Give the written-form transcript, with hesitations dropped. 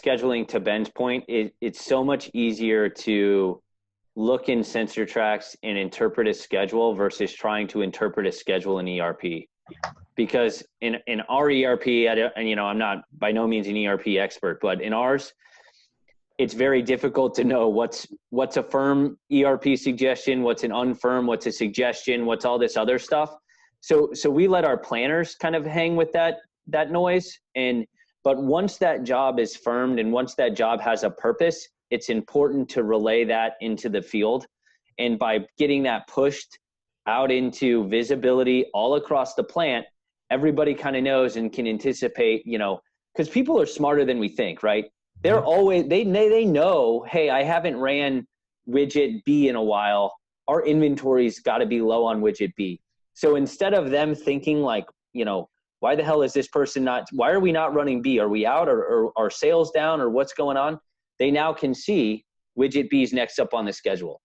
scheduling, to Ben's point, it's so much easier to look in sensor tracks and interpret a schedule versus trying to interpret a schedule in ERP. Because in our ERP, and I'm not by no means an ERP expert, but in ours, it's very difficult to know what's a firm ERP suggestion, what's an unfirm, what's a suggestion, what's all this other stuff. So we let our planners kind of hang with that noise. But once that job is firmed and once that job has a purpose, it's important to relay that into the field. And by getting that pushed out into visibility all across the plant, everybody kind of knows and can anticipate, because people are smarter than we think, right? They're always, they know, hey, I haven't ran widget B in a while. Our inventory's got to be low on widget B. So instead of them thinking like, why the hell is this person why are we not running B? Are we out or are sales down or what's going on? They now can see widget B is next up on the schedule.